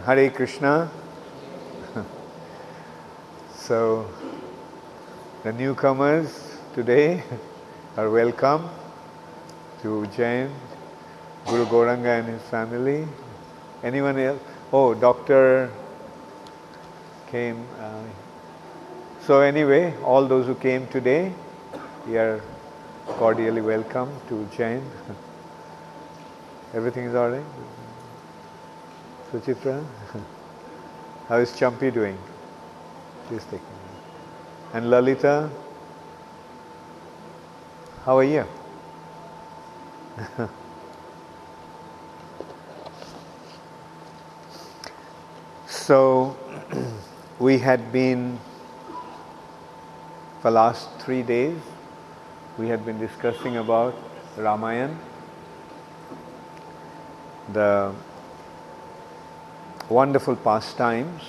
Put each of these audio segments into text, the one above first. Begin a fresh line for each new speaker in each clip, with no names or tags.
Hare Krishna. So, the newcomers today are welcome to Ujjain, Guru Gauranga and his family. Anyone else? Oh, Doctor came. So anyway, all those who came today, you are cordially welcome to Ujjain. Everything is all right? Suchitra? How is Champi doing? She's taking it. And Lalita? How are you? So, we had been, for last 3 days, we had been discussing about Ramayan, the wonderful pastimes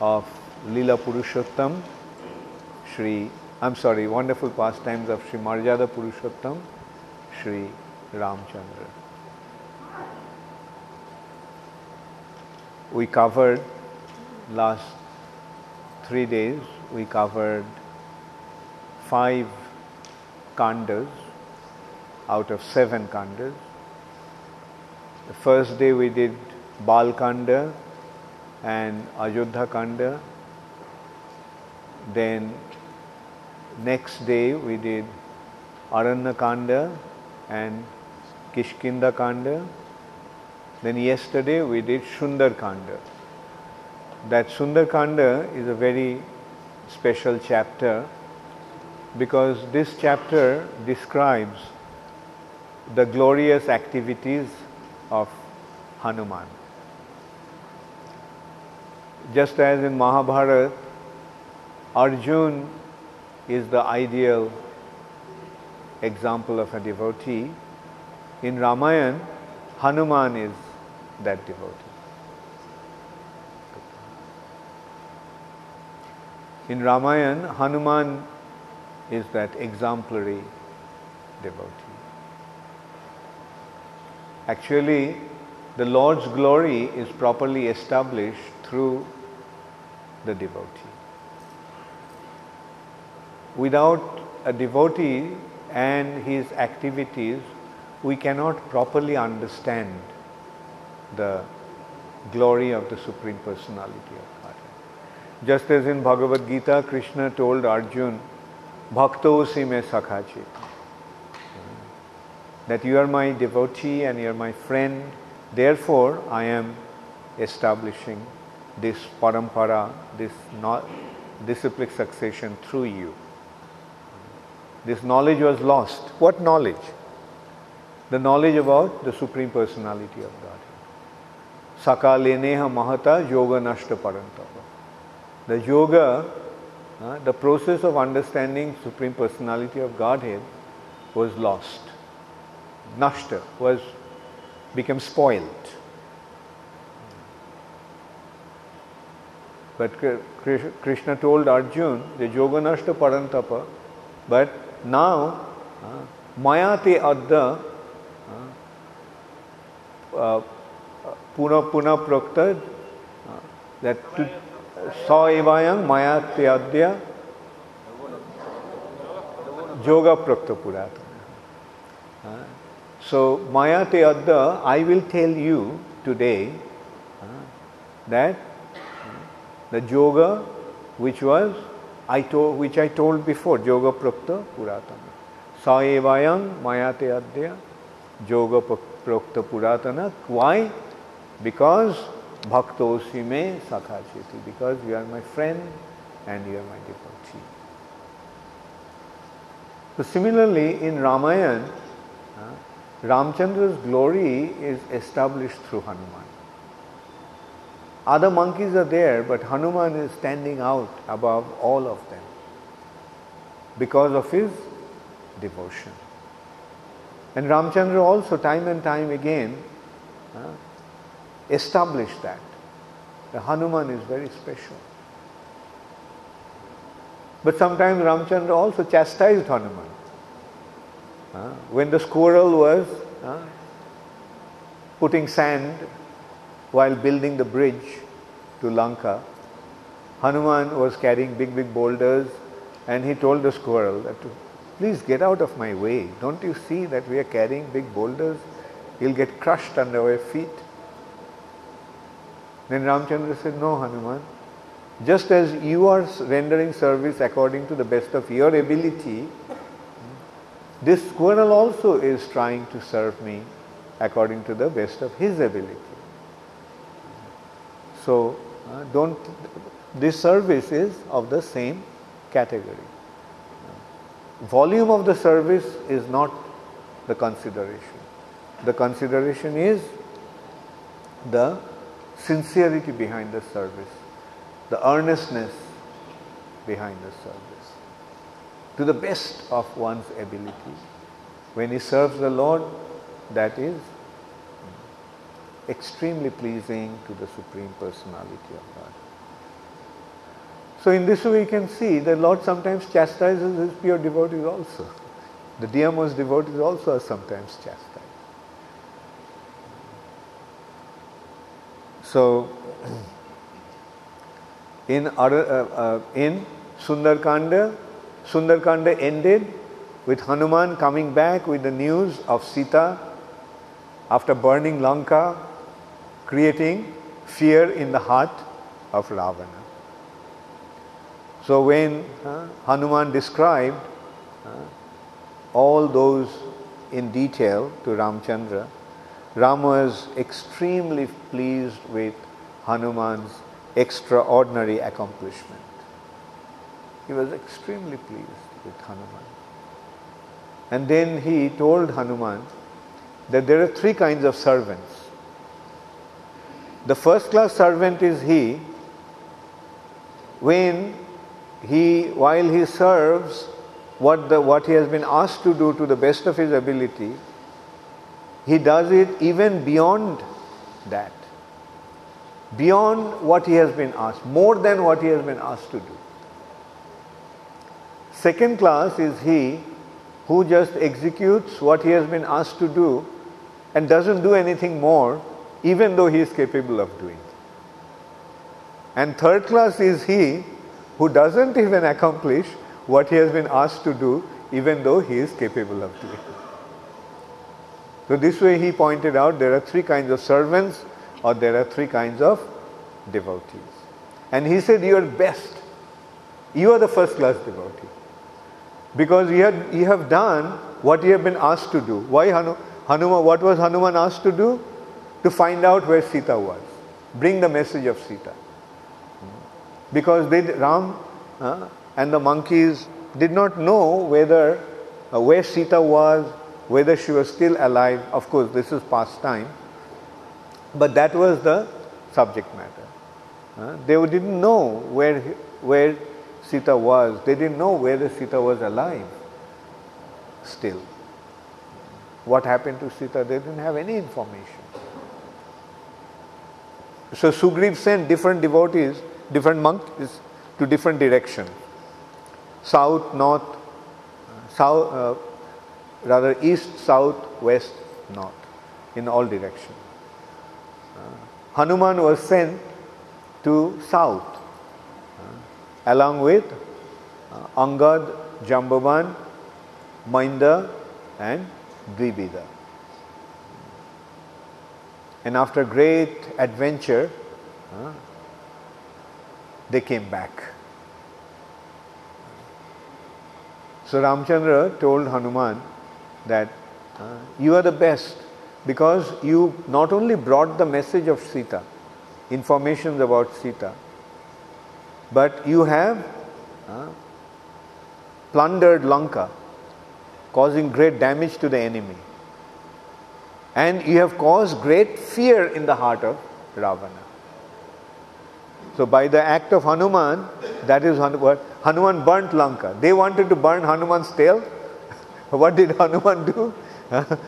of Leela Purushottam, wonderful pastimes of Sri Marjada Purushottam, Sri Ramchandra. We covered, last 3 days, we covered 5 Kandas out of 7 Kandas. The first day we did Bal Kanda and Ayodhya Kanda. Then next day we did Aranya Kanda and Kishkinda Kanda. Then yesterday we did Sundar Kanda. That Sundar Kanda is a very special chapter because this chapter describes the glorious activities of Hanuman. Just as in Mahabharata, Arjuna is the ideal example of a devotee. In Ramayan, Hanuman is that devotee. In Ramayan, Hanuman is that exemplary devotee. Actually, the Lord's glory is properly established through the devotee. Without a devotee and his activities, we cannot properly understand the glory of the Supreme Personality of Godhead. Just as in Bhagavad Gita, Krishna told Arjuna, Bhaktosi me sakhachi, that you are my devotee and you are my friend, therefore I am establishing this parampara, this disciplic succession through you. This knowledge was lost. What knowledge? The knowledge about the Supreme Personality of Godhead. Sakaleneha mahata yoga nashta parantapa. The yoga, the process of understanding Supreme Personality of Godhead was lost. Nashta became spoiled. But Krishna told Arjuna, the yoga nashta parantapa, but now mayate adda puna prakta, that sa evayam mayate adya yoga prakta puratana. So mayate adda, I will tell you today that the yoga which I told before, yoga prakta puratana. Sa evayam mayate adya yoga prakta puratana. Why? Because bhaktosi me sakhachiti. Because you are my friend and you are my devotee. So similarly, in Ramayan, Ramchandra's glory is established through Hanuman. Other monkeys are there, but Hanuman is standing out above all of them because of his devotion. And Ramchandra also time and time again established that. The Hanuman is very special. But sometimes Ramchandra also chastised Hanuman. When the squirrel was putting sand while building the bridge to Lanka, Hanuman was carrying big boulders, and he told the squirrel that, please get out of my way. Don't you see that we are carrying big boulders? You'll get crushed under our feet. Then Ramchandra said, no, Hanuman. Just as you are rendering service according to the best of your ability, this squirrel also is trying to serve me according to the best of his ability. So, this service is of the same category. Volume of the service is not the consideration. The consideration is the sincerity behind the service, the earnestness behind the service, to the best of one's ability. When he serves the Lord, that is extremely pleasing to the Supreme Personality of God. So in this way we can see the Lord sometimes chastises his pure devotees also. The dearmost devotees also are sometimes chastised. So in Sundarkanda ended with Hanuman coming back with the news of Sita after burning Lanka, creating fear in the heart of Ravana. So when Hanuman described all those in detail to Ramchandra, Ram was extremely pleased with Hanuman's extraordinary accomplishment. He was extremely pleased with Hanuman. And then he told Hanuman that there are three kinds of servants. The first class servant is he, while he serves what he has been asked to do to the best of his ability, he does it even beyond that, beyond what he has been asked, more than what he has been asked to do. Second class is he who just executes what he has been asked to do and doesn't do anything more, even though he is capable of doing. And third class is he who doesn't even accomplish what he has been asked to do, even though he is capable of doing. So this way he pointed out there are three kinds of servants, or there are three kinds of devotees. And he said, you are best. You are the first class devotee. Because you have done what you have been asked to do. Why Hanuman? What was Hanuman asked to do? To find out where Sita was. Bring the message of Sita. Because Ram and the monkeys did not know whether where Sita was, whether she was still alive. Of course, this is past time. But that was the subject matter. They didn't know where Sita was. They didn't know whether Sita was alive still. What happened to Sita? They didn't have any information. So Sugriv sent different devotees, different monkeys to different directions. South, north, east, south, west, north, in all directions. Hanuman was sent to south, along with Angad, Jambavan, Mainda and Dvibida. And after great adventure, they came back. So Ramchandra told Hanuman that you are the best, because you not only brought the message of Sita, information about Sita, but you have plundered Lanka, causing great damage to the enemy. And you have caused great fear in the heart of Ravana. So by the act of Hanuman, that is what Hanuman burnt Lanka. They wanted to burn Hanuman's tail. What did Hanuman do?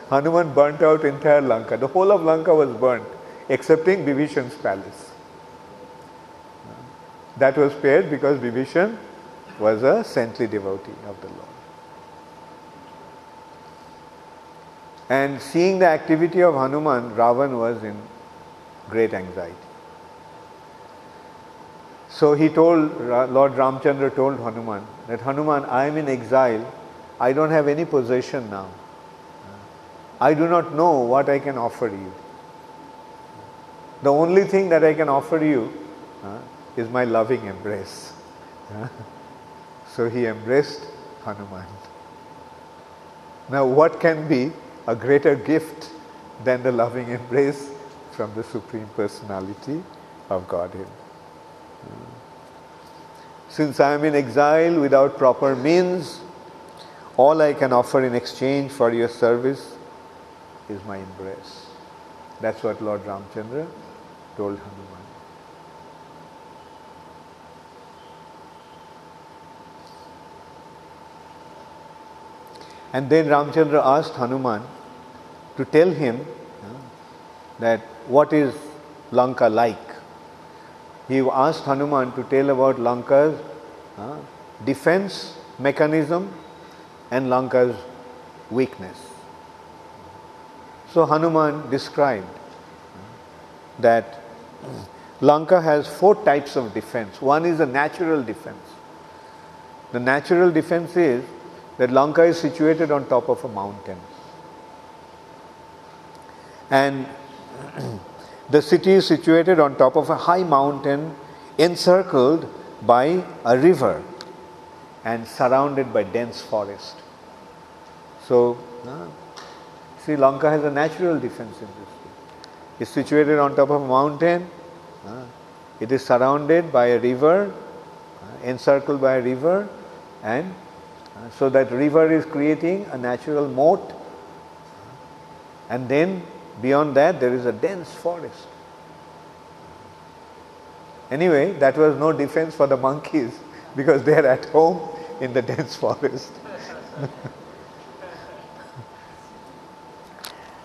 Hanuman burnt out entire Lanka. The whole of Lanka was burnt, excepting Vibhishan's palace. That was spared because Vibhishan was a saintly devotee of the Lord. And seeing the activity of Hanuman, Ravan was in great anxiety. So he told, Lord Ramchandra told Hanuman that, Hanuman, I am in exile. I don't have any possession now. I do not know what I can offer you. The only thing that I can offer you is my loving embrace. So he embraced Hanuman. Now what can be a greater gift than the loving embrace from the Supreme Personality of Godhead? Since I am in exile without proper means, all I can offer in exchange for your service is my embrace. That's what Lord Ramchandra told Hanuman. And then Ramchandra asked Hanuman to tell him that what is Lanka like. He asked Hanuman to tell about Lanka's defense mechanism and Lanka's weakness. So Hanuman described that Lanka has 4 types of defense. One is a natural defense. The natural defense is that Lanka is situated on top of a mountain. And the city is situated on top of a high mountain encircled by a river and surrounded by dense forest. So, see, Lanka has a natural defense in this city. It's situated on top of a mountain. It is surrounded by a river, encircled by a river, and so that river is creating a natural moat. And then beyond that there is a dense forest. Anyway, that was no defense for the monkeys because they are at home in the dense forest.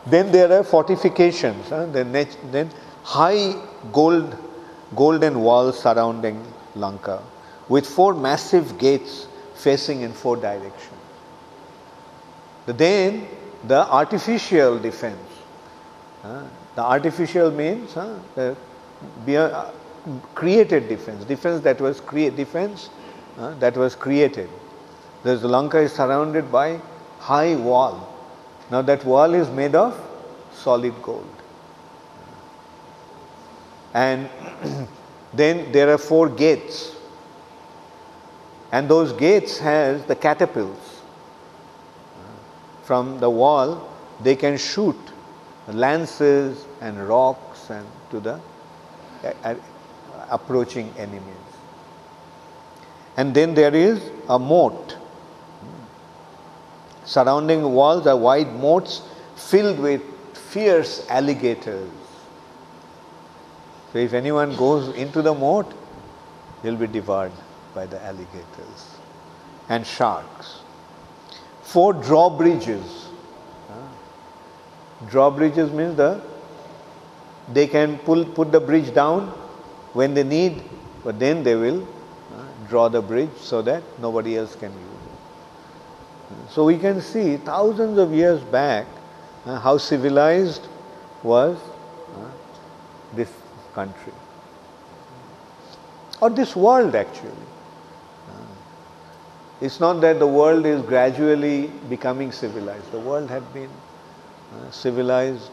Then there are fortifications. Then high golden walls surrounding Lanka with 4 massive gates facing in 4 directions. Then the artificial defense. The artificial means the created defense. Defense that was created. The Lanka is surrounded by high wall. Now that wall is made of solid gold. And then there are 4 gates. And those gates has the catapults. From the wall they can shoot lances and rocks and to the approaching enemies. And then there is a moat. Surrounding walls are wide moats filled with fierce alligators. So if anyone goes into the moat, he'll be devoured by the alligators and sharks. 4 drawbridges. Drawbridges means they can put the bridge down when they need, but then they will draw the bridge so that nobody else can use it. So we can see thousands of years back how civilized was this country or this world actually. It's not that the world is gradually becoming civilized. The world had been civilized,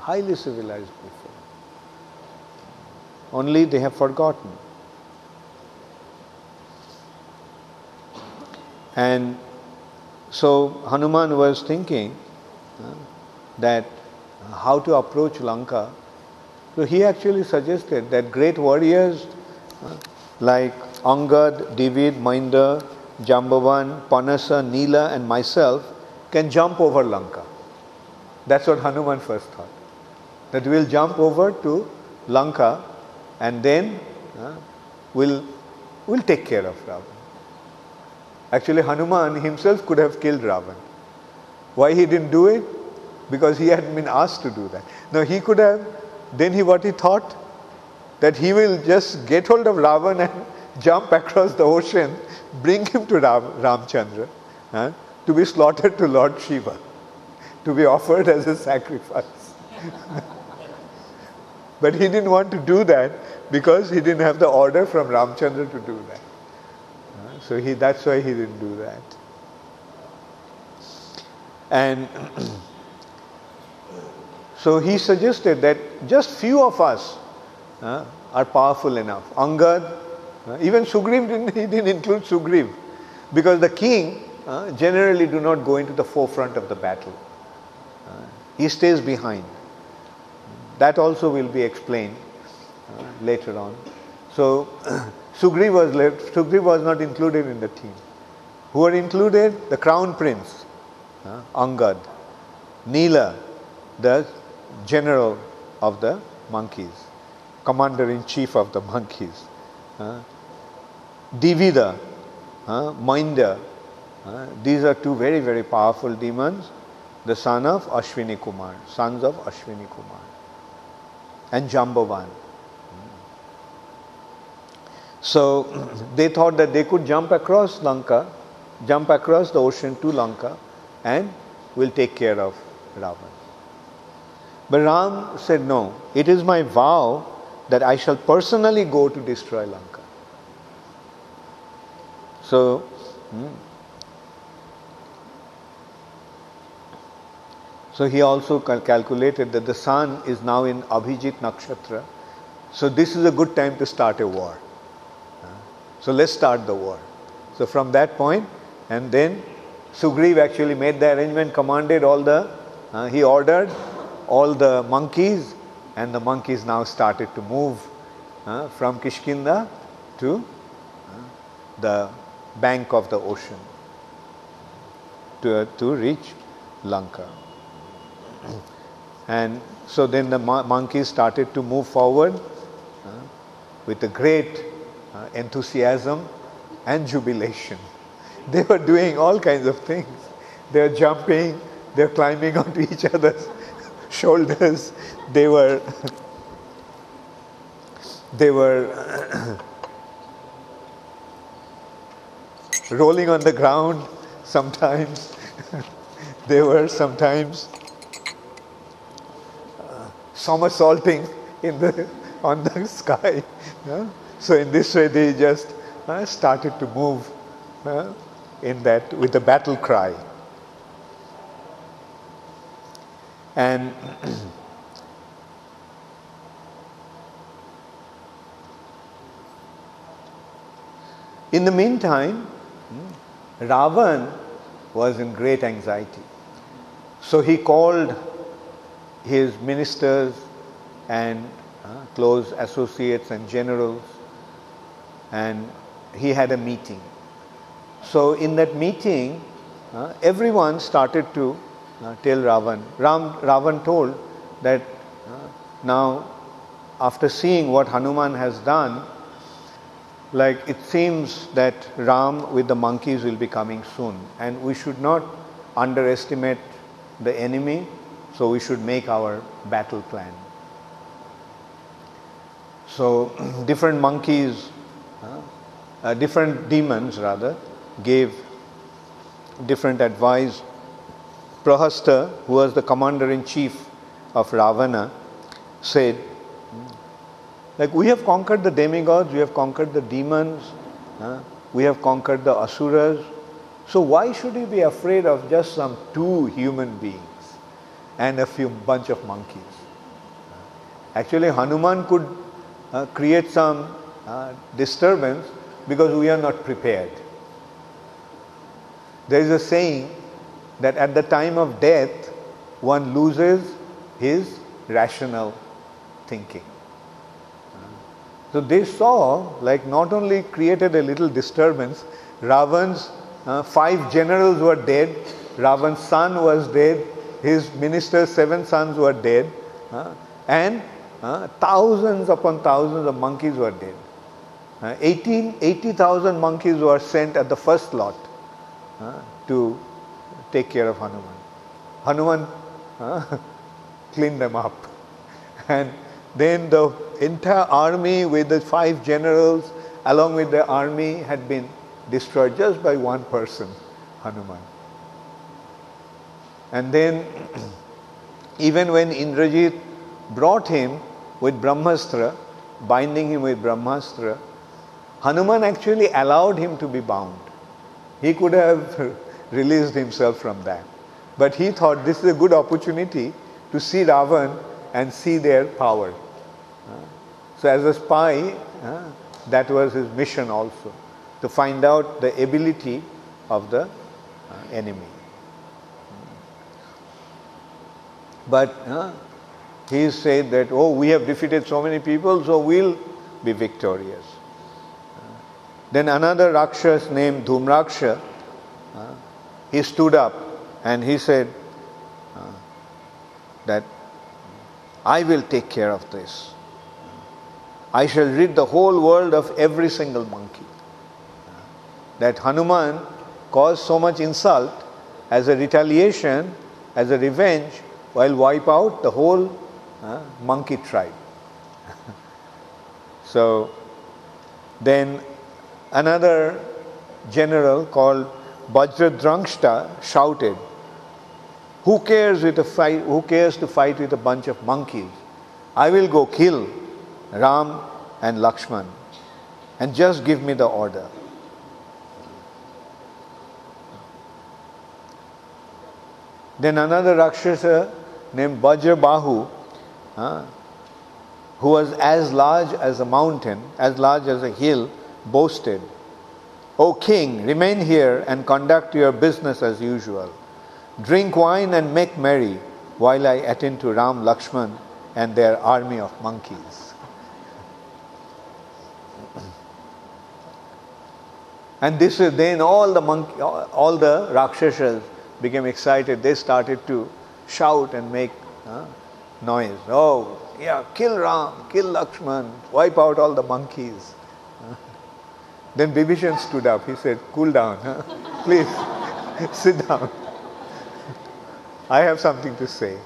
highly civilized before. Only they have forgotten. And so Hanuman was thinking that how to approach Lanka. So he actually suggested that great warriors like Angad, David, Mahinda, Jambavan, Panasa, Nila and myself can jump over Lanka. That's what Hanuman first thought. That we'll jump over to Lanka and then we'll take care of Ravan. Actually Hanuman himself could have killed Ravan. Why he didn't do it? Because he hadn't been asked to do that. Now he could have, what he thought? That he will just get hold of Ravan and jump across the ocean, bring him to Ramchandra, to be slaughtered to Lord Shiva, to be offered as a sacrifice. But he didn't want to do that because he didn't have the order from Ramchandra to do that. So that's why he didn't do that. And so he suggested that just few of us are powerful enough. Angad, even Sugriv he didn't include Sugriv, because the king generally do not go into the forefront of the battle. He stays behind. That also will be explained later on. So Sugriv was not included in the team. Who are included? The crown prince, Angad, Nila, the general of the monkeys, commander-in-chief of the monkeys, Divida, Mainda. These are two very, very powerful demons, the sons of Ashwini Kumar, and Jambavan. So they thought that they could jump across Lanka, jump across the ocean to Lanka, and will take care of Ravan. But Ram said, no, it is my vow that I shall personally go to destroy Lanka. So he also calculated that the sun is now in Abhijit Nakshatra. So this is a good time to start a war. So let's start the war. So from that point, and then Sugriv actually made the arrangement, commanded he ordered all the monkeys, and the monkeys now started to move from Kishkinda to the bank of the ocean to reach Lanka. And so then the monkeys started to move forward with a great enthusiasm and jubilation. They were doing all kinds of things. They were jumping, they were climbing onto each other's shoulders. They were rolling on the ground sometimes. They were sometimes somersaulting on the sky. So in this way they just started to move in that with the battle cry. And in the meantime, Ravan was in great anxiety. So he called his ministers and close associates and generals, and he had a meeting. So in that meeting, everyone started to tell Ravan. Ravan told that now, after seeing what Hanuman has done, like it seems that Ram with the monkeys will be coming soon, and we should not underestimate the enemy, so we should make our battle plan. So different monkeys, different demons rather, gave different advice. Prahasta, who was the commander-in-chief of Ravana, said, like, we have conquered the demigods, we have conquered the demons, we have conquered the asuras, so why should we be afraid of just some 2 human beings and a bunch of monkeys? Actually, Hanuman could create some disturbance because we are not prepared. There is a saying that at the time of death, one loses his rational thinking. So they saw, like, not only created a little disturbance, Ravan's 5 generals were dead, Ravan's son was dead, his minister's 7 sons were dead, and thousands upon thousands of monkeys were dead. 80,000 monkeys were sent at the first lot to take care of Hanuman. Hanuman cleaned them up. And then the entire army with the 5 generals along with the army had been destroyed just by one person, Hanuman. And then even when Indrajit brought him with Brahmastra, binding him with Brahmastra, Hanuman actually allowed him to be bound. He could have released himself from that. But he thought this is a good opportunity to see Ravan and see their power. So as a spy, that was his mission also, to find out the ability of the enemy. But he said that, oh, we have defeated so many people, so we'll be victorious. Then another Rakshas named Dhumraksha, he stood up and he said that I will take care of this. I shall rid the whole world of every single monkey. That Hanuman caused so much insult as a retaliation, as a revenge, while wipe out the whole monkey tribe. So then another general called Vajradrangshta shouted, who cares to fight with a bunch of monkeys? I will go kill Ram and Lakshman and just give me the order. Then another Rakshasa named Vajrabahu, who was as large as a mountain, as large as a hill, boasted, O king, remain here and conduct your business as usual. Drink wine and make merry while I attend to Ram, Lakshman and their army of monkeys. And this is then all the Rakshasas became excited. They started to shout and make noise. Oh, yeah, kill Ram, kill Lakshman, wipe out all the monkeys. Then Bibhishan stood up. He said, cool down, please, sit down. I have something to say.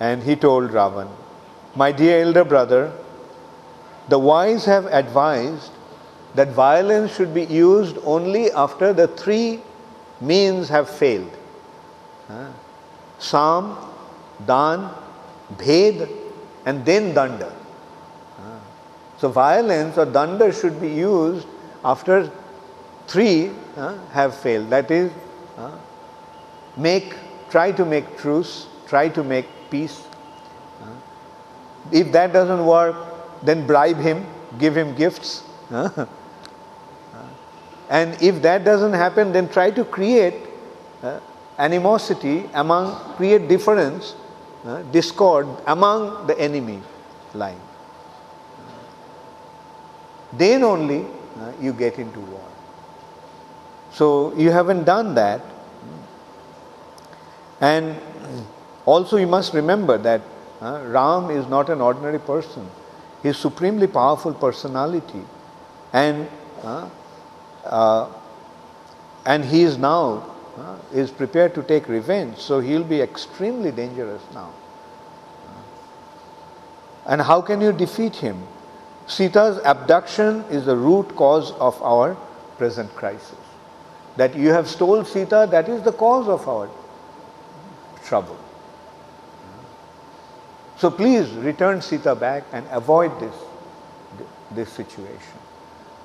And he told Ravan, my dear elder brother, the wise have advised that violence should be used only after the three means have failed. Sam, Dan, Bhed, and then Danda. So violence or Danda should be used after three have failed. That is, try to make truce, try to make peace. If that doesn't work, then bribe him, give him gifts. And if that doesn't happen, then try to create animosity create difference, discord among the enemy line. Then only you get into war. So you haven't done that. And also you must remember that Ram is not an ordinary person. He is supremely powerful personality. And he is now is prepared to take revenge. So he will be extremely dangerous now. And how can you defeat him? Sita's abduction is the root cause of our present crisis. That you have stole Sita, that is the cause of our trouble. So please return Sita back and avoid this situation,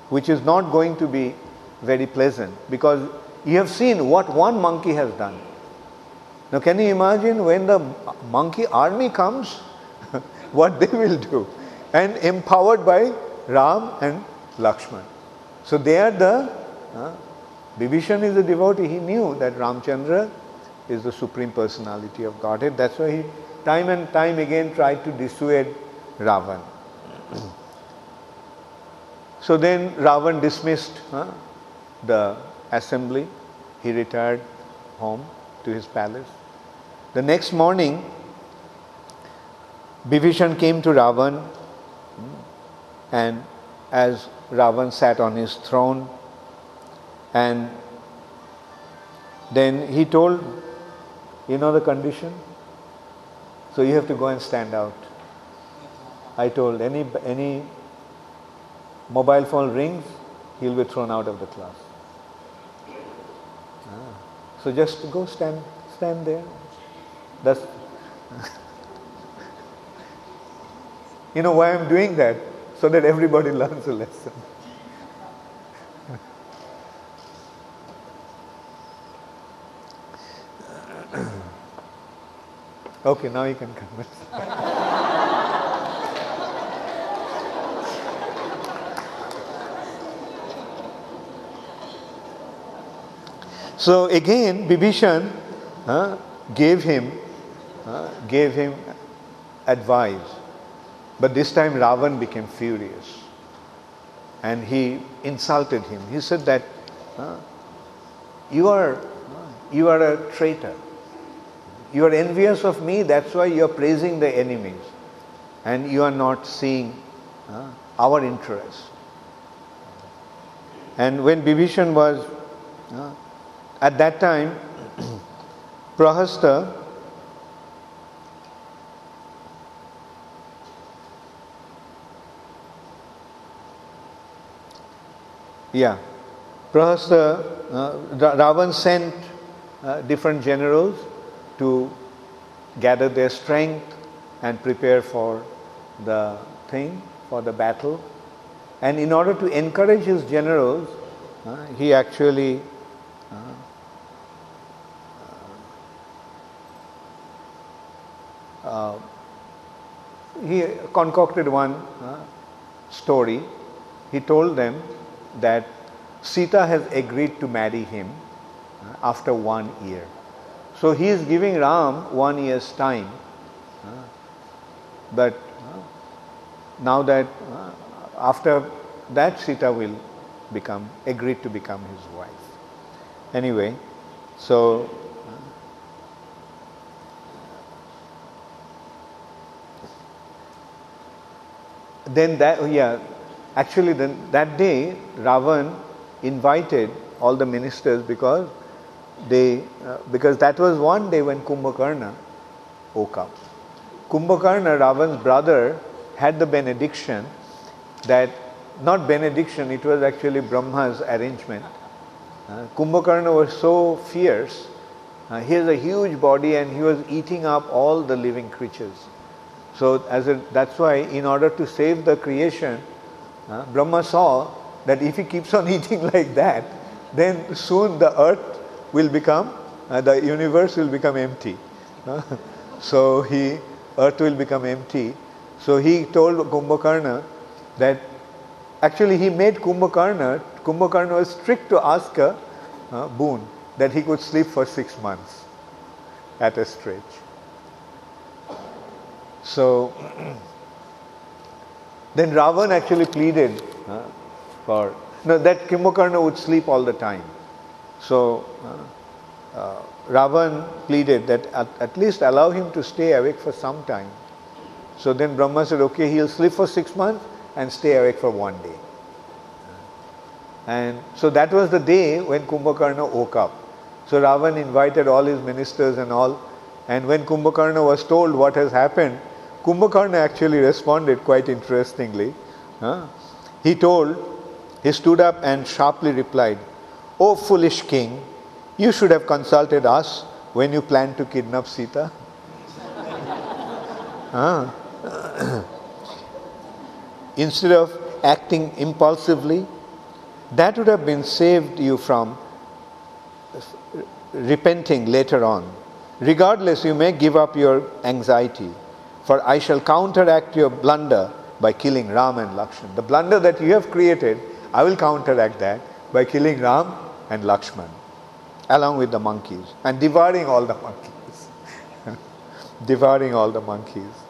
which is not going to be very pleasant, because you have seen what one monkey has done. Now can you imagine when the monkey army comes, what they will do? And empowered by Ram and Lakshman. So they are Bibhishan is a devotee. He knew that Ramchandra is the supreme personality of Godhead. That's why he time and time again tried to dissuade Ravan. So then Ravan dismissed the assembly. He retired home to his palace. The next morning, Bibhishan came to Ravan, and as Ravan sat on his throne, and then he told, you know the condition? So you have to go and stand out. I told, any mobile phone rings, he'll be thrown out of the class. So just go stand there. You know why I'm doing that? So that everybody learns a lesson. Okay, now you can converse. So again, Bibhishan gave him advice, but this time Ravan became furious, and he insulted him. He said that you are a traitor. You are envious of me. That's why you are praising the enemies, and you are not seeing our interest. And when Bibhishan was at that time, Prahasta Ravan sent different generals to gather their strength and prepare for the battle. And in order to encourage his generals, he actually he concocted one story. He told them that Sita has agreed to marry him after 1 year. So he is giving Ram 1 year's time. But now that after that Sita will agreed to become his wife. Anyway, so then that day Ravan invited all the ministers because that was one day when Kumbhakarna woke up. Kumbhakarna, Ravan's brother, had the benediction that, not benediction, it was actually Brahma's arrangement. Kumbhakarna was so fierce. He has a huge body and he was eating up all the living creatures. So that's why, in order to save the creation, Brahma saw that if he keeps on eating like that, then soon the earth will become, the universe will become empty. So earth will become empty. So he told Kumbhakarna that, actually he made Kumbhakarna was strict to ask a boon, that he could sleep for 6 months at a stretch. So then Ravan actually pleaded that Kumbhakarna would sleep all the time. So Ravan pleaded that at least allow him to stay awake for some time. So then Brahma said, okay, he'll sleep for 6 months and stay awake for 1 day. And so that was the day when Kumbhakarna woke up. So Ravan invited all his ministers and all. And when Kumbhakarna was told what has happened, Kumbhakarna actually responded quite interestingly. He stood up and sharply replied, "O foolish king, you should have consulted us when you planned to kidnap Sita." Instead of acting impulsively, that would have been saved you from repenting later on. Regardless, you may give up your anxiety, for I shall counteract your blunder by killing Ram and Lakshman. The blunder that you have created, I will counteract that by killing Ram and Lakshman, along with the monkeys, and devouring all the monkeys. Devouring all the monkeys.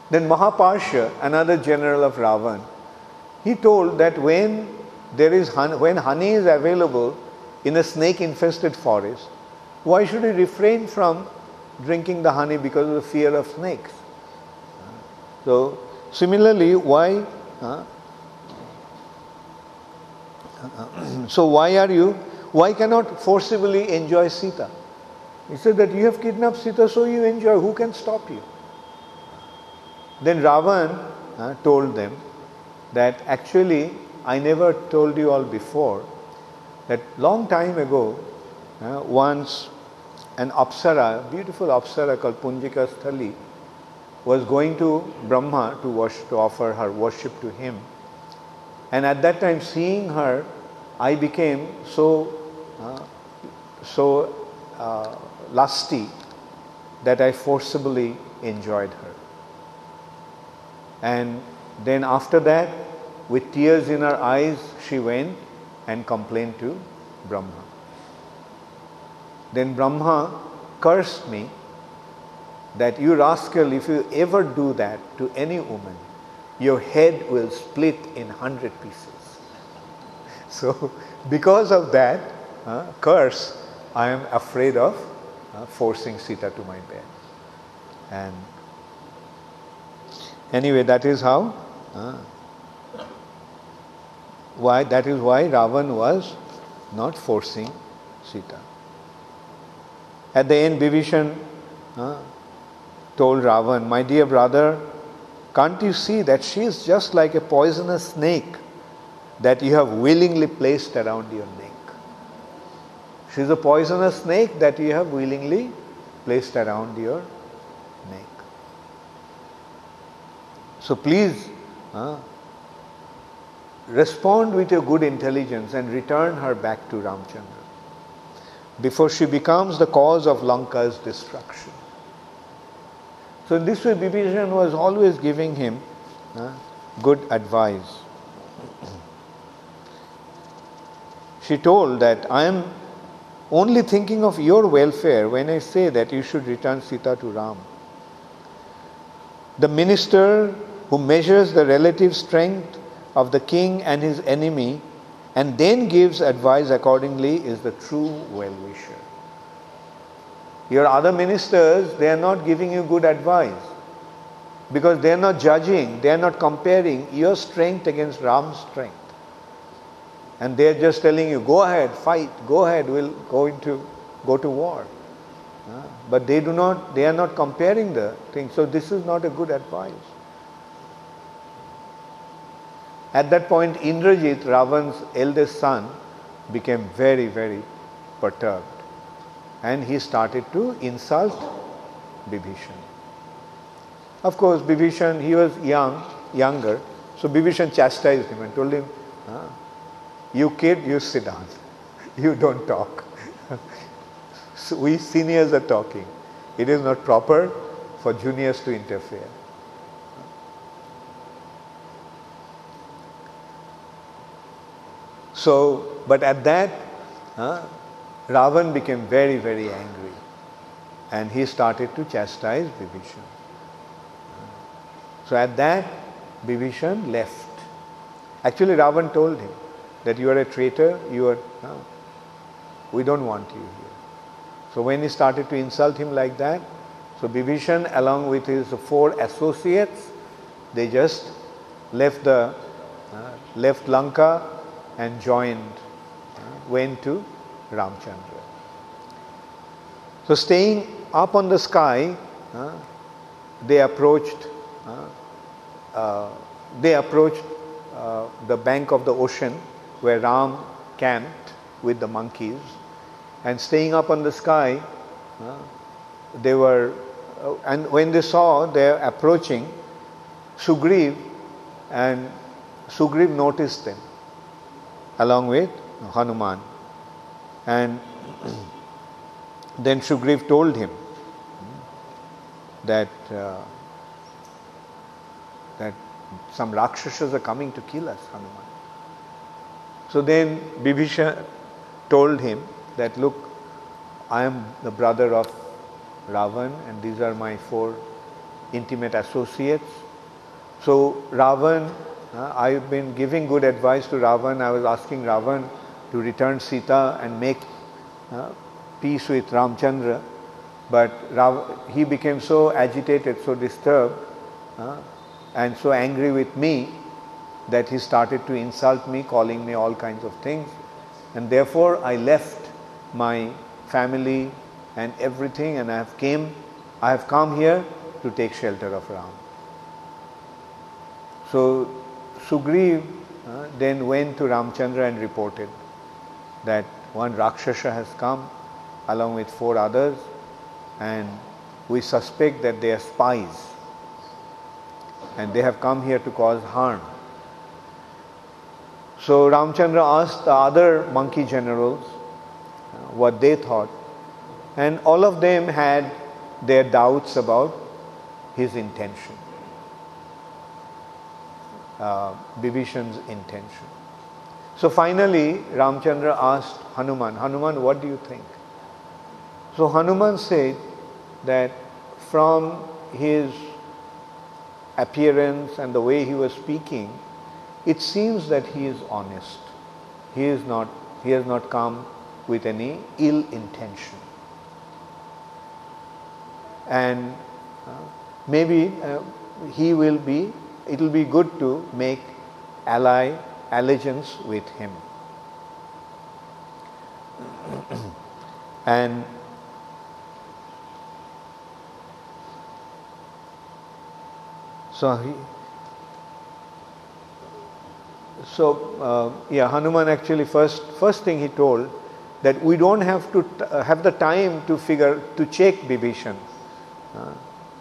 Then Mahaparsha, another general of Ravan, he told that when honey is available in a snake-infested forest, why should he refrain from drinking the honey because of the fear of snakes? So similarly, why cannot forcibly enjoy Sita? He said that you have kidnapped Sita, so you enjoy. Who can stop you? Then Ravan told them that actually I never told you all before that long time ago, once an Apsara, beautiful Apsara called Punjika Sthali, was going to Brahma to offer her worship to him. And at that time, seeing her, I became so lusty that I forcibly enjoyed her. And then after that, with tears in her eyes, she went and complained to Brahma. Then Brahma cursed me that, you rascal, if you ever do that to any woman, your head will split in 100 pieces. So, because of that curse, I am afraid of forcing Sita to my bed. And anyway, that is how. That is why Ravan was not forcing Sita. At the end, Bibhishan told Ravan, my dear brother, can't you see that she is just like a poisonous snake that you have willingly placed around your neck? She is a poisonous snake that you have willingly placed around your neck. So please respond with your good intelligence and return her back to Ramchandra before she becomes the cause of Lanka's destruction. So in this way, Bibhishan was always giving him good advice. She told that, I am only thinking of your welfare when I say that you should return Sita to Ram. The minister who measures the relative strength of the king and his enemy and then gives advice accordingly is the true well-wisher. Your other ministers, they are not giving you good advice because they are not judging, they are not comparing your strength against Ram's strength. And they are just telling you, go ahead, fight, go ahead, we'll go to war. But they are not comparing the thing. So this is not a good advice. At that point, Indrajit, Ravan's eldest son, became very, very perturbed. And he started to insult Bibhishan. Of course, Bibhishan, he was younger, so Bibhishan chastised him and told him, you kid, you sit down. You don't talk. So we seniors are talking. It is not proper for juniors to interfere. So, but at that, Ravan became very, very angry. And he started to chastise Bibhishan. So at that, Bibhishan left. Actually, Ravan told him that you are a traitor, we don't want you here. So when he started to insult him like that, so Bibhishan along with his 4 associates, they just left Lanka and went to Ramchandra. So staying up on the sky, they approached the bank of the ocean where Ram camped with the monkeys. And staying up on the sky, and when they saw they are approaching Sugriv, and Sugriv noticed them along with Hanuman. And then Sugriv told him that some Rakshasas are coming to kill us, Hanuman. So then Bibhishan told him that, look, I am the brother of Ravan and these are my 4 intimate associates. So Ravan, I've been giving good advice to Ravan. I was asking Ravan to return Sita and make peace with Ramchandra. But he became so agitated, so disturbed and so angry with me that he started to insult me, calling me all kinds of things. And therefore I left my family and everything and I have come here to take shelter of Ram. So Sugriv then went to Ramchandra and reported that one Rakshasa has come along with 4 others and we suspect that they are spies and they have come here to cause harm. So Ramchandra asked the other monkey generals what they thought, and all of them had their doubts about his intention, Bibhishan's intention. So finally Ramchandra asked Hanuman, Hanuman, what do you think? So Hanuman said that from his appearance and the way he was speaking, it seems that he is honest. He has not come with any ill intention. And maybe it will be good to make allegiance with him. And Hanuman actually first thing he told that we don't have to have the time to check Bibhishan,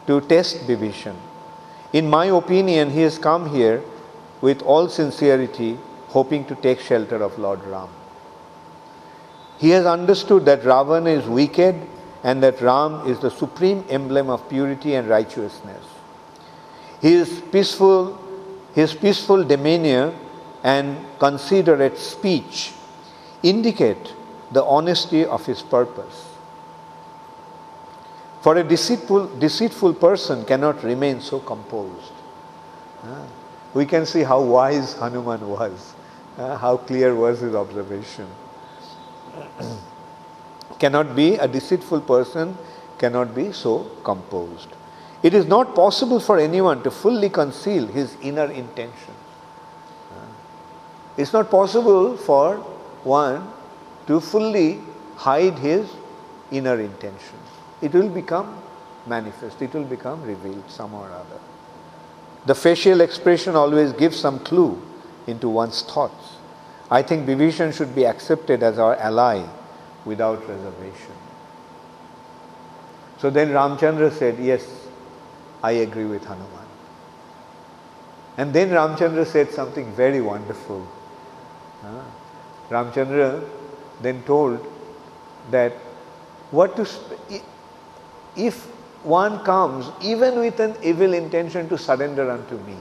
to test Bibhishan. In my opinion, he has come here with all sincerity, hoping to take shelter of Lord Ram. He has understood that Ravana is wicked and that Ram is the supreme emblem of purity and righteousness. His peaceful demeanor and considerate speech indicate the honesty of his purpose. For a deceitful person cannot remain so composed. We can see how wise Hanuman was, how clear was his observation. A deceitful person cannot be so composed. It is not possible for anyone to fully conceal his inner intention. It's not possible for one to fully hide his inner intention. It will become manifest, it will become revealed somehow or other. The facial expression always gives some clue into one's thoughts. I think Bibhishan should be accepted as our ally without reservation. So then Ramchandra said, yes, I agree with Hanuman. And then Ramchandra said something very wonderful. Ramchandra then told that if one comes even with an evil intention to surrender unto me,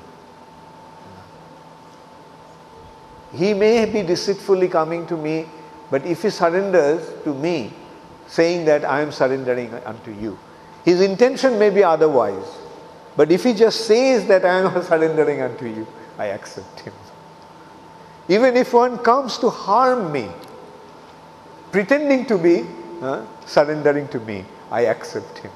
he may be deceitfully coming to me, but if he surrenders to me, saying that I am surrendering unto you, his intention may be otherwise. But if he just says that I am surrendering unto you, I accept him. Even if one comes to harm me, pretending to be surrendering to me, I accept him.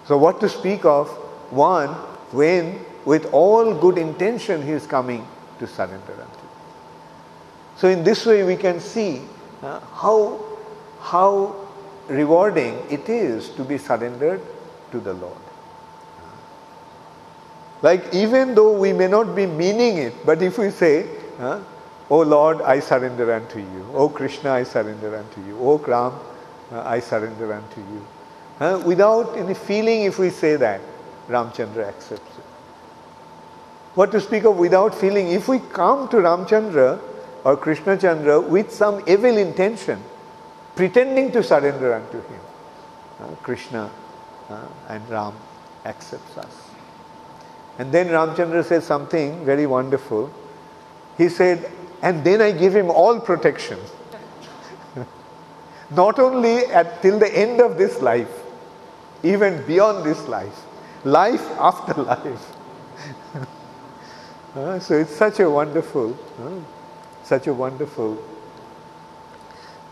So what to speak of one when with all good intention he is coming to surrender unto me. So in this way we can see how rewarding it is to be surrendered to the Lord. Like even though we may not be meaning it, but if we say, Oh Lord, I surrender unto you. Oh Krishna, I surrender unto you. Oh Ram, I surrender unto you. Without any feeling, if we say that, Ramchandra accepts it. What to speak of without feeling? If we come to Ramchandra or Krishna Chandra with some evil intention, pretending to surrender unto him, Krishna and Ram accepts us. And then Ramchandra says something very wonderful. He said, and then I give him all protection. Not only till the end of this life, even beyond this life after life. So it's such a wonderful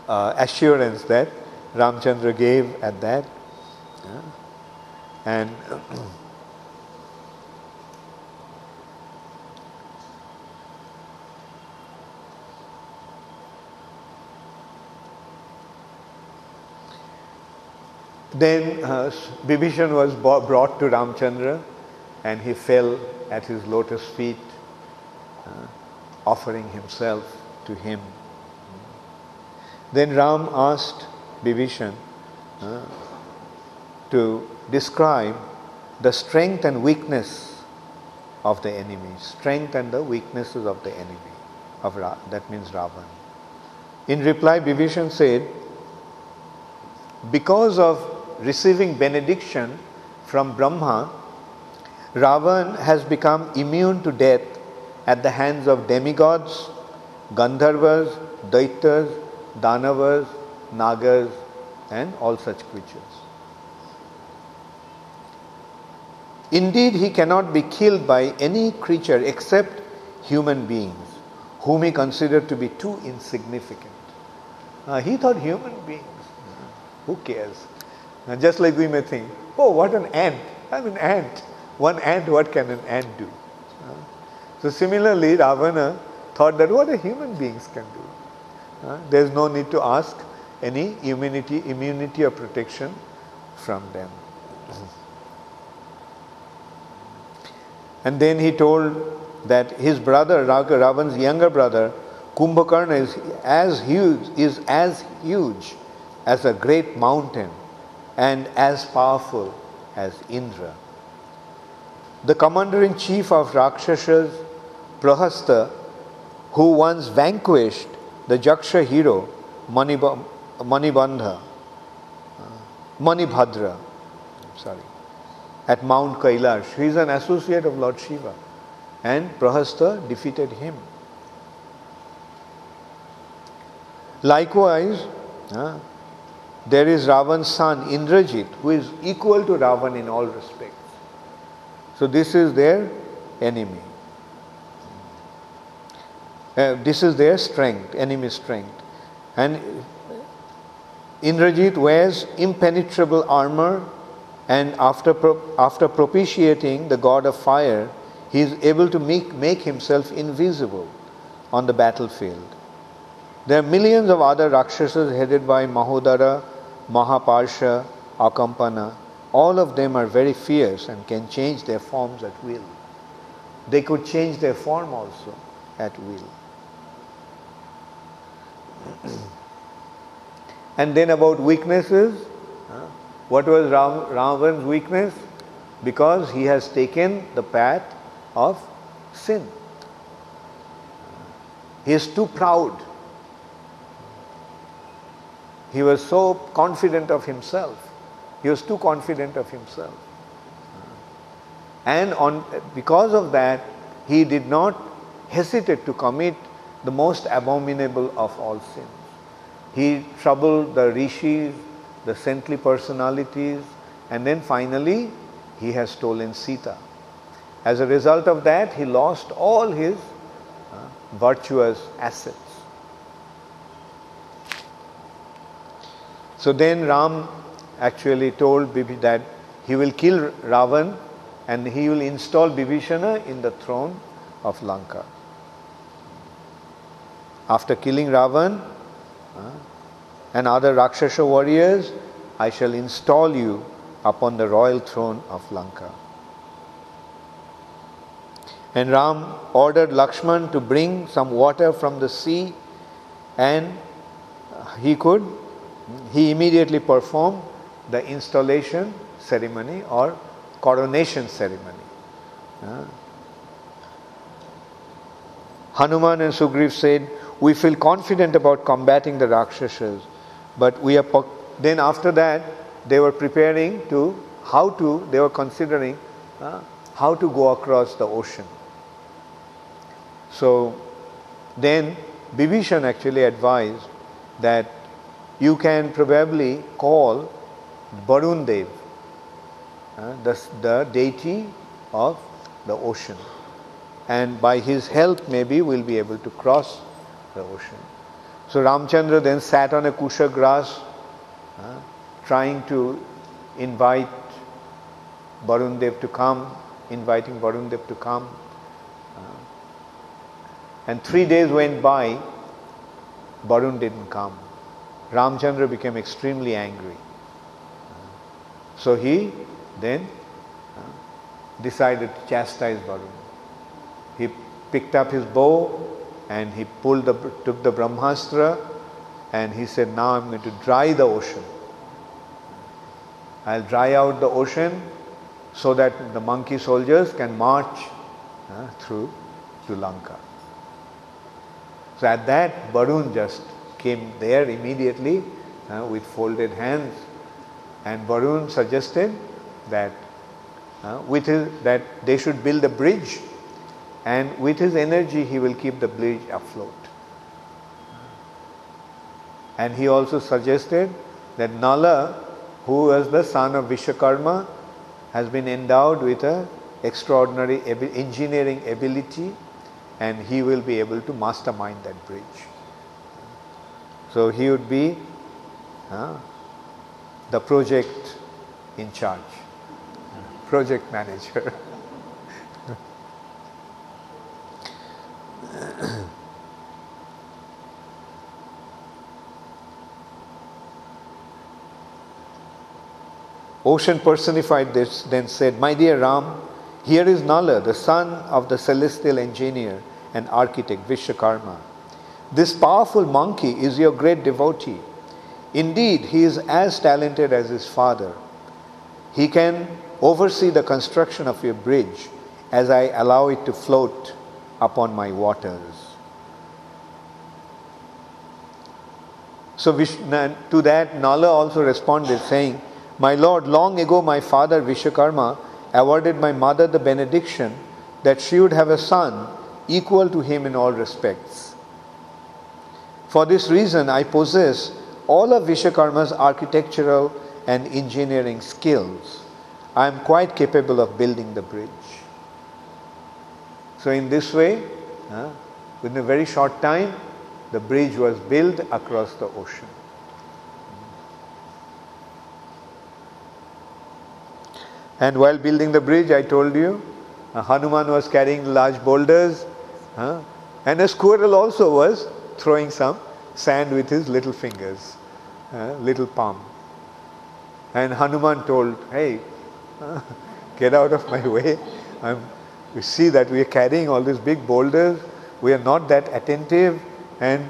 assurance that Ramchandra gave at that. And then Bibhishan was brought to Ramchandra and he fell at his lotus feet, offering himself to him. Then Ram asked Bibhishan to to describe the strength and weakness of the enemy, strength and the weaknesses of the enemy, that means Ravan. In reply, Bibhishan said, because of receiving benediction from Brahma, Ravan has become immune to death at the hands of demigods, Gandharvas, Daityas, Danavas, Nagas, and all such creatures. Indeed, he cannot be killed by any creature except human beings, whom he considered to be too insignificant. He thought human beings, who cares? Just like we may think, oh, what an ant. I'm an ant. One ant, what can an ant do? So similarly, Ravana thought that what a human beings can do. There's no need to ask any immunity or protection from them. And then he told that his brother, Ravan's younger brother, Kumbhakarna, is as huge as a great mountain and as powerful as Indra. The commander-in-chief of Rakshasas, Prahasta, who once vanquished the Jaksha hero, Manibhadra, at Mount Kailash. He is an associate of Lord Shiva, and Prahasta defeated him. Likewise, there is Ravan's son Indrajit, who is equal to Ravan in all respects. So this is their enemy. This is their strength, enemy strength. And Indrajit wears impenetrable armor, and after propitiating the god of fire, he is able to make himself invisible on the battlefield. There are millions of other Rakshasas headed by Mahodara, Mahaparsha, Akampana. All of them are very fierce and can change their forms at will. They could change their form also at will. And then about weaknesses. What was Ravan's weakness? Because he has taken the path of sin. He is too proud. He was so confident of himself. He was too confident of himself. And because of that, he did not hesitate to commit the most abominable of all sins. He troubled the rishis, the saintly personalities, and then finally he has stolen Sita. As a result of that, he lost all his virtuous assets. So then Ram actually told Bibi that he will kill Ravan and he will install Bibhishana in the throne of Lanka. After killing Ravan and other Rakshasa warriors, I shall install you upon the royal throne of Lanka. And Ram ordered Lakshman to bring some water from the sea, and he immediately performed the installation ceremony or coronation ceremony. Hanuman and Sugriv said, we feel confident about combating the Rakshasas, but then after that they were considering how to go across the ocean. So then Bibhishan actually advised that you can probably call Varun Dev, the deity of the ocean, and by his help maybe we'll be able to cross the ocean. So Ramchandra then sat on a kusha grass trying to invite Varun Dev to come, inviting Varun Dev to come. And 3 days went by, Varun didn't come. Ramchandra became extremely angry. So he then decided to chastise Varun. He picked up his bow and he took the Brahmastra, and he said, now I'm going to dry the ocean. I'll dry out the ocean so that the monkey soldiers can march through to Lanka. So at that, Varun just came there immediately with folded hands, and Varun suggested that that they should build a bridge, and with his energy he will keep the bridge afloat. And he also suggested that Nala, who was the son of Vishwakarma, has been endowed with an extraordinary engineering ability, and he will be able to mastermind that bridge. So he would be the project in charge, project manager. Ocean personified this, then said, "My dear Ram, here is Nala, the son of the celestial engineer and architect Vishwakarma. This powerful monkey is your great devotee. Indeed, he is as talented as his father. He can oversee the construction of your bridge as I allow it to float upon my waters." So to that, Nala also responded, saying, "My lord, long ago my father Vishwakarma awarded my mother the benediction that she would have a son equal to him in all respects. For this reason, I possess all of Vishwakarma's architectural and engineering skills. I am quite capable of building the bridge." So in this way, within a very short time, the bridge was built across the ocean. And while building the bridge, I told you, Hanuman was carrying large boulders, and a squirrel also was throwing some sand with his little fingers, little palm. And Hanuman told, "Hey, get out of my way. You see that we are carrying all these big boulders. We are not that attentive, and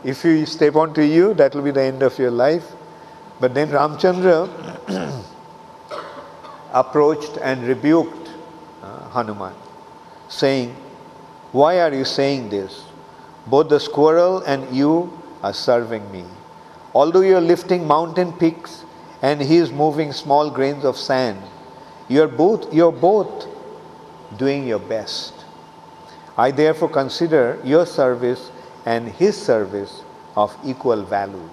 if we step onto you, that will be the end of your life." But then Ramchandra approached and rebuked Hanuman, saying, "Why are you saying this? Both the squirrel and you are serving me. Although you are lifting mountain peaks and he is moving small grains of sand, you are both doing your best. I therefore consider your service and his service of equal value."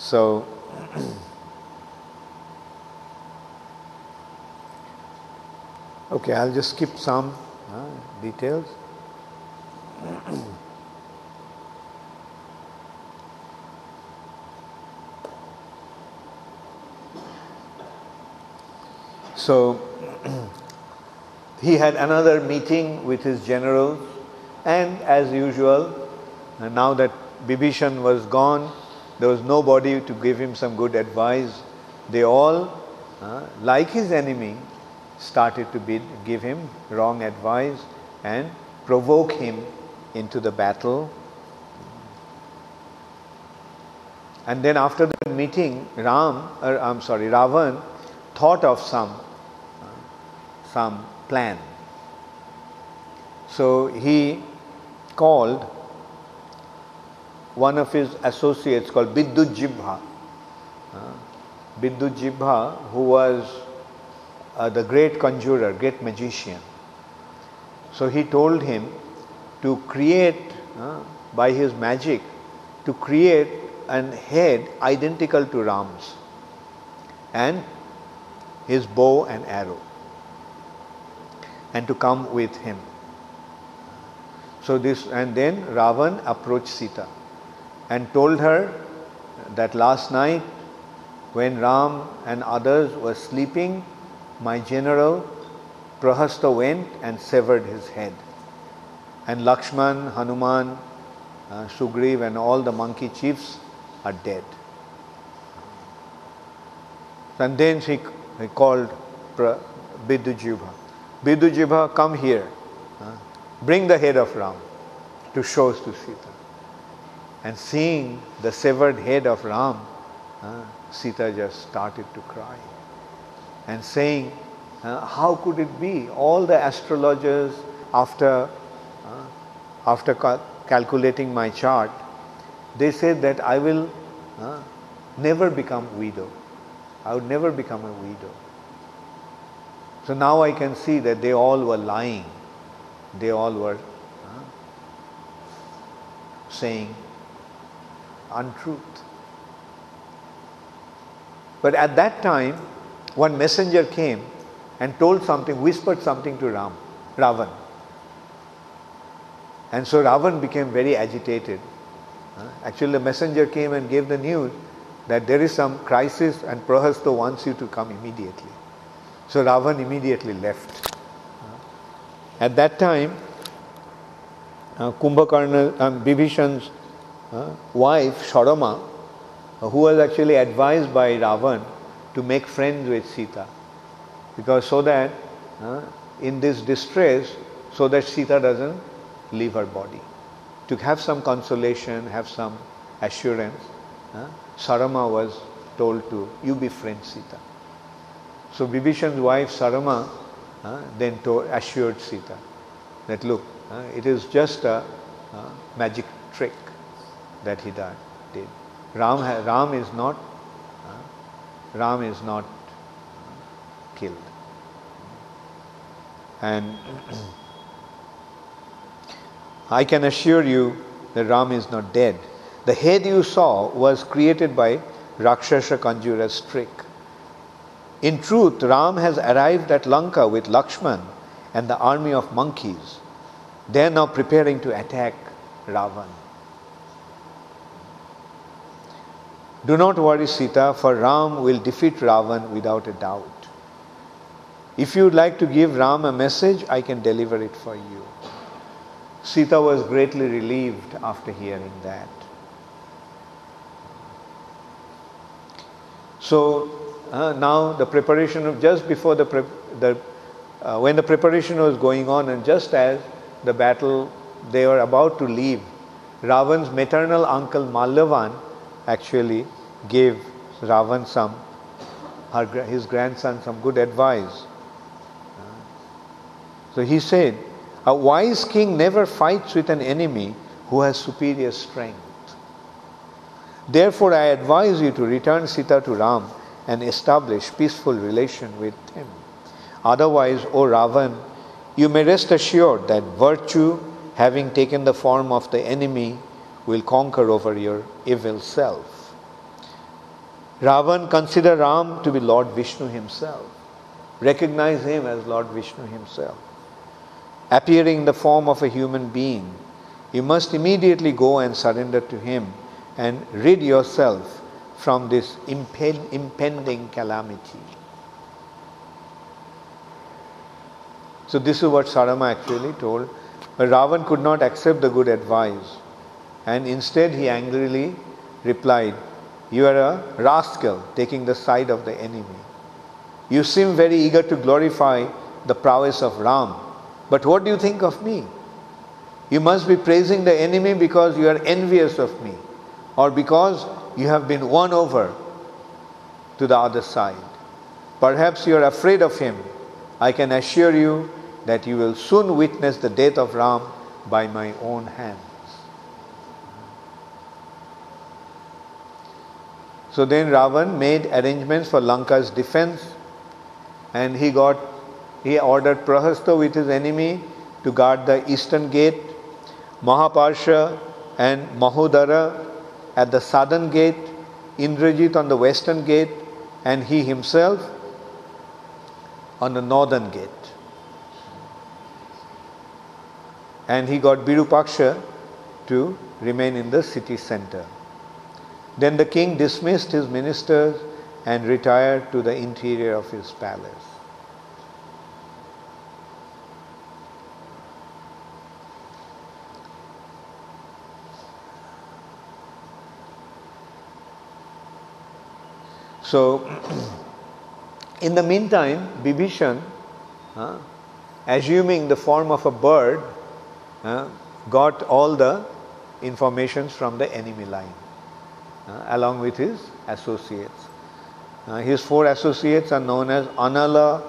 So, okay, I'll just skip some details. So, he had another meeting with his generals, and as usual, now that Bibhishan was gone, there was nobody to give him some good advice. They all, like his enemy, started to give him wrong advice and provoke him into the battle. And then after the meeting, Ravan thought of some plan. So he called one of his associates called Vidyut-Jibha. Vidyut-Jibha, who was the great conjurer, great magician. So he told him to create, by his magic, to create an head identical to Ram's, and his bow and arrow, and to come with him. So and then Ravan approached Sita and told her that last night when Ram and others were sleeping, my general Prahasta went and severed his head. And Lakshman, Hanuman, Sugriv and all the monkey chiefs are dead. And then he called Vidyut-Jibha. Vidyut-Jibha, come here. Bring the head of Ram to show to Sita. And seeing the severed head of Ram, Sita just started to cry. And saying, how could it be? All the astrologers, after calculating my chart, they said that I will never become widow. I would never become a widow. So now I can see that they all were lying. They all were saying untruth. But at that time, one messenger came and told something, whispered something to Ravan. And so Ravan became very agitated. Actually, the messenger came and gave the news that there is some crisis and Prahasta wants you to come immediately. So Ravan immediately left. At that time, Kumbhakarna, Bibhishan's wife, Sharama, who was actually advised by Ravan to make friends with Sita, because so that in this distress, so that Sita doesn't leave her body. To have some consolation, have some assurance, Sarama was told to, you befriend Sita. So Bibhishan's wife Sarama then assured Sita that look, it is just a magic trick that he did. Ram is not killed. And I can assure you that Ram is not dead. The head you saw was created by Rakshasa conjurer's trick. In truth, Ram has arrived at Lanka with Lakshman and the army of monkeys. They are now preparing to attack Ravan. Do not worry, Sita, for Ram will defeat Ravan without a doubt. If you would like to give Ram a message, I can deliver it for you. Sita was greatly relieved after hearing that. So now the preparation of, just before when the preparation was going on, and just as the battle, they were about to leave, Ravan's maternal uncle Mallavan actually gave Ravan his grandson some good advice. So he said, a wise king never fights with an enemy who has superior strength. Therefore, I advise you to return Sita to Ram and establish peaceful relation with him. Otherwise, O Ravan, you may rest assured that virtue, having taken the form of the enemy, will conquer over your evil self. Ravan considered Ram to be Lord Vishnu himself. Recognize him as Lord Vishnu himself. Appearing in the form of a human being, you must immediately go and surrender to him and rid yourself from this impending calamity. So this is what Sarama actually told. But Ravan could not accept the good advice, and instead he angrily replied, you are a rascal taking the side of the enemy. You seem very eager to glorify the prowess of Ram, but what do you think of me? You must be praising the enemy because you are envious of me, or because you have been won over to the other side. Perhaps you are afraid of him. I can assure you that you will soon witness the death of Ram by my own hands. So then Ravan made arrangements for Lanka's defense, and he ordered Prahasta with his enemy to guard the eastern gate, Mahaparsha and Mahodara at the southern gate, Indrajit on the western gate, and he himself on the northern gate. And he got Virupaksha to remain in the city center. Then the king dismissed his ministers and retired to the interior of his palace. So, in the meantime, Bibhishan, assuming the form of a bird, got all the informations from the enemy line, along with his associates. His 4 associates are known as Anala,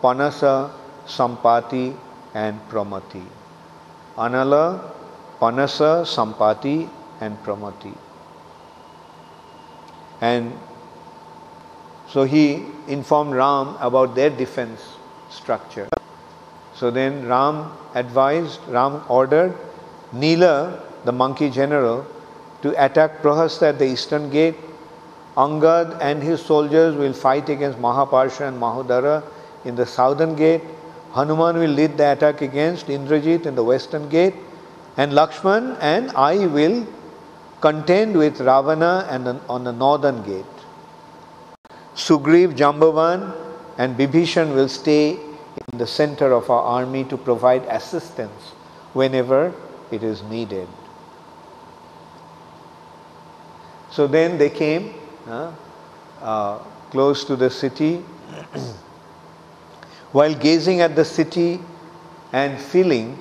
Panasa, Sampati and Pramati. Anala, Panasa, Sampati and Pramati. And so he informed Ram about their defense structure. So then Ram ordered Nila, the monkey general, to attack Prahasta at the eastern gate. Angad and his soldiers will fight against Mahaparsha and Mahodara in the southern gate. Hanuman will lead the attack against Indrajit in the western gate. And Lakshman and I will contend with Ravana on the northern gate. Sugriv, Jambavan and Bibhishan will stay in the center of our army to provide assistance whenever it is needed. So then they came close to the city. While gazing at the city and feeling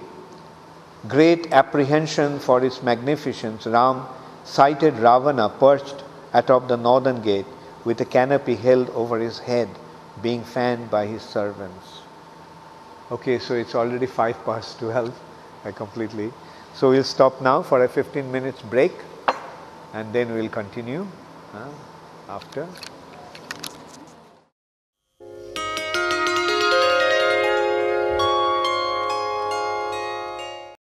great apprehension for its magnificence, Ram sighted Ravana perched atop the northern gate with a canopy held over his head, being fanned by his servants. Okay, so it's already 12:05 completely. So we'll stop now for a 15 minutes break and then we'll continue after.